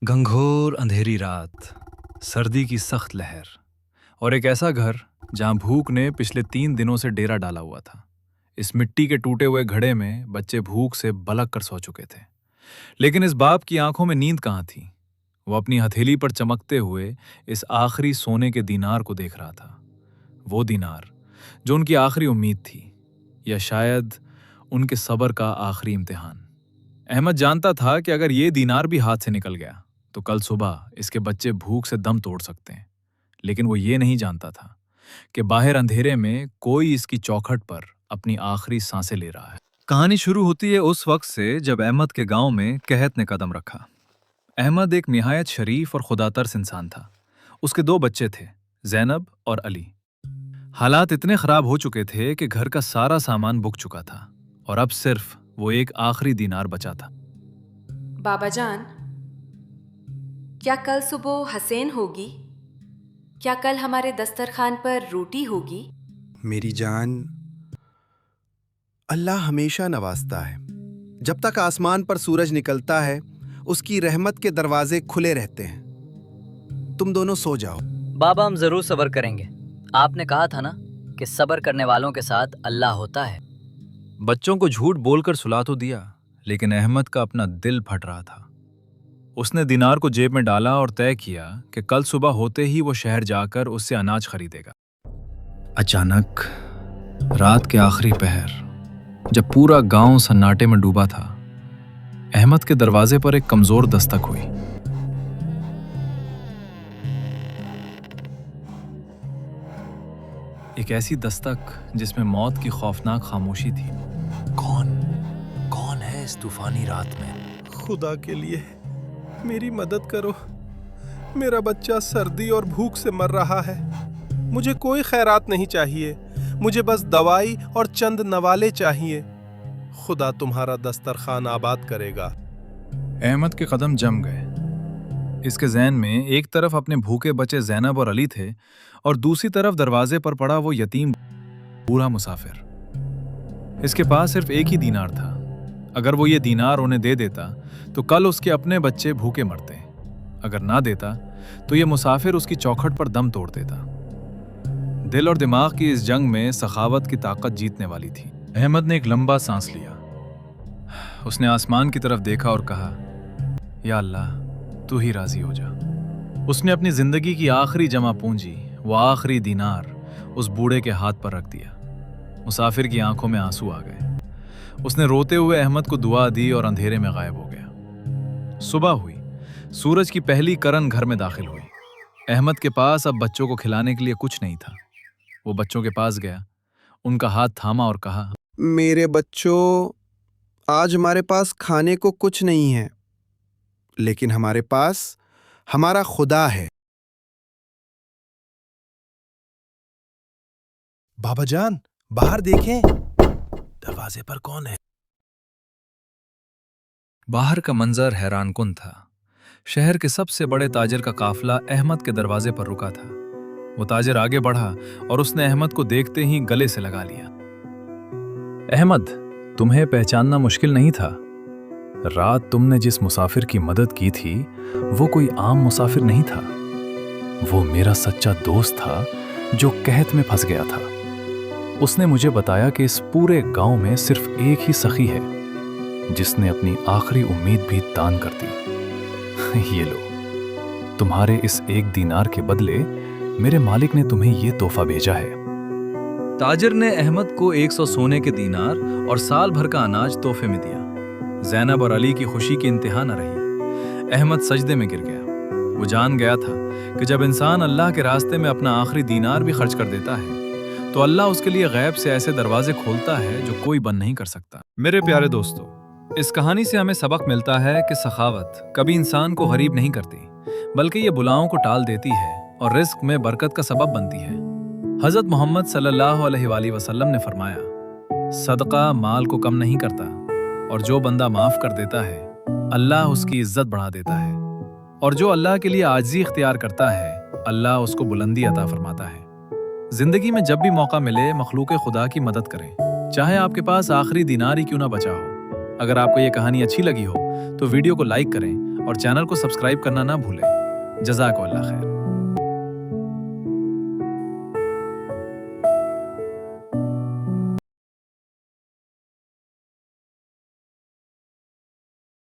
घंघोर अंधेरी रात, सर्दी की सख्त लहर और एक ऐसा घर जहां भूख ने पिछले 3 दिनों से डेरा डाला हुआ था। इस मिट्टी के टूटे हुए घड़े में बच्चे भूख से बलक कर सो चुके थे, लेकिन इस बाप की आंखों में नींद कहाँ थी। वो अपनी हथेली पर चमकते हुए इस आखिरी सोने के दीनार को देख रहा था। वो दीनार जो उनकी आखिरी उम्मीद थी, या शायद उनके सब्र का आखिरी इम्तिहान। अहमद जानता था कि अगर ये दीनार भी हाथ से निकल गया तो कल सुबह इसके बच्चे भूख से दम तोड़ सकते हैं। लेकिन वो ये नहीं जानता था कि बाहर अंधेरे में कोई इसकी चौखट पर अपनी आखिरी सांसें ले रहा है। कहानी शुरू होती है उस वक्त से जब अहमद के गांव में कहत ने कदम रखा। अहमद एक निहायत शरीफ और खुदातर्स इंसान था। उसके 2 बच्चे थे, जैनब और अली। हालात इतने खराब हो चुके थे कि घर का सारा सामान बुक चुका था और अब सिर्फ वो एक आखिरी दीनार बचा था। बाबा जान, क्या कल सुबह हसैन होगी? क्या कल हमारे दस्तरखान पर रोटी होगी? मेरी जान, अल्लाह हमेशा नवाजता है। जब तक आसमान पर सूरज निकलता है उसकी रहमत के दरवाजे खुले रहते हैं। तुम दोनों सो जाओ। बाबा, हम जरूर सब्र करेंगे। आपने कहा था ना कि सब्र करने वालों के साथ अल्लाह होता है। बच्चों को झूठ बोलकर सुला तो दिया, लेकिन अहमद का अपना दिल फट रहा था। उसने दीनार को जेब में डाला और तय किया कि कल सुबह होते ही वो शहर जाकर उससे अनाज खरीदेगा। अचानक रात के आखिरी पहर, जब पूरा गांव सन्नाटे में डूबा था, अहमद के दरवाजे पर एक कमजोर दस्तक हुई। एक ऐसी दस्तक जिसमें मौत की खौफनाक खामोशी थी। कौन है इस तूफानी रात में? खुदा के लिए मेरी मदद करो। मेरा बच्चा सर्दी और भूख से मर रहा है। मुझे कोई खैरात नहीं चाहिए, मुझे बस दवाई और चंद नवाले चाहिए। खुदा तुम्हारा दस्तरखान आबाद करेगा। अहमद के कदम जम गए। इसके ज़हन में एक तरफ अपने भूखे बचे जैनब और अली थे और दूसरी तरफ दरवाजे पर पड़ा वो यतीम बूढ़ा मुसाफिर। इसके पास सिर्फ एक ही दीनार था। अगर वो ये दीनार उन्हें दे देता तो कल उसके अपने बच्चे भूखे मरते। अगर ना देता तो ये मुसाफिर उसकी चौखट पर दम तोड़ देता। दिल और दिमाग की इस जंग में सखावत की ताकत जीतने वाली थी। अहमद ने एक लंबा सांस लिया। उसने आसमान की तरफ देखा और कहा, या अल्लाह, तू ही राजी हो जा। उसने अपनी जिंदगी की आखिरी जमा पूंजी, वो आखिरी दीनार, उस बूढ़े के हाथ पर रख दिया। मुसाफिर की आंखों में आंसू आ गए। उसने रोते हुए अहमद को दुआ दी और अंधेरे में गायब हो गया। सुबह हुई। सूरज की पहली किरण घर में दाखिल हुई। अहमद के पास अब बच्चों को खिलाने के लिए कुछ नहीं था। वो बच्चों के पास गया, उनका हाथ थामा और कहा, मेरे बच्चों, आज हमारे पास खाने को कुछ नहीं है, लेकिन हमारे पास हमारा खुदा है। बाबा जान, बाहर देखें, दरवाजे पर कौन है? बाहर का मंजर हैरानकुन था। शहर के सबसे बड़े ताजिर का काफिला अहमद के दरवाजे पर रुका था। वो ताजिर आगे बढ़ा और उसने अहमद को देखते ही गले से लगा लिया। अहमद, तुम्हें पहचानना मुश्किल नहीं था। रात तुमने जिस मुसाफिर की मदद की थी वो कोई आम मुसाफिर नहीं था। वो मेरा सच्चा दोस्त था जो कहत में फंस गया था। उसने मुझे बताया कि इस पूरे गांव में सिर्फ एक ही सखी है जिसने अपनी आखिरी उम्मीद भी दान कर दी। ये लो, तुम्हारे इस एक दीनार के बदले मेरे मालिक ने तुम्हें ये तोहफा भेजा है। ताजिर ने अहमद को 100 सोने के दीनार और साल भर का अनाज तोहफे में दिया। जैनब और अली की खुशी की इंतहा न रही। अहमद सजदे में गिर गया। वो जान गया था कि जब इंसान अल्लाह के रास्ते में अपना आखिरी दीनार भी खर्च कर देता है तो अल्लाह उसके लिए गैब से ऐसे दरवाजे खोलता है जो कोई बंद नहीं कर सकता। मेरे प्यारे दोस्तों, इस कहानी से हमें सबक मिलता है कि सखावत कभी इंसान को गरीब नहीं करती, बल्कि ये बुलाओं को टाल देती है और रिस्क में बरकत का सबब बनती है। हज़रत मोहम्मद सल्लल्लाहु अलैहि वसल्लम ने फरमाया, सदका माल को कम नहीं करता और जो बंदा माफ कर देता है अल्लाह उसकी इज्जत बढ़ा देता है, और जो अल्लाह के लिए आजिज़ी इख्तियार करता है अल्लाह उसको बुलंदी अता फरमाता है। जिंदगी में जब भी मौका मिले मखलूक खुदा की मदद करें, चाहे आपके पास आखिरी दीनार ही क्यों ना बचा हो। अगर आपको ये कहानी अच्छी लगी हो तो वीडियो को लाइक करें, और चैनल को सब्सक्राइब करना ना भूलें। जज़ाकल्लाह खैर।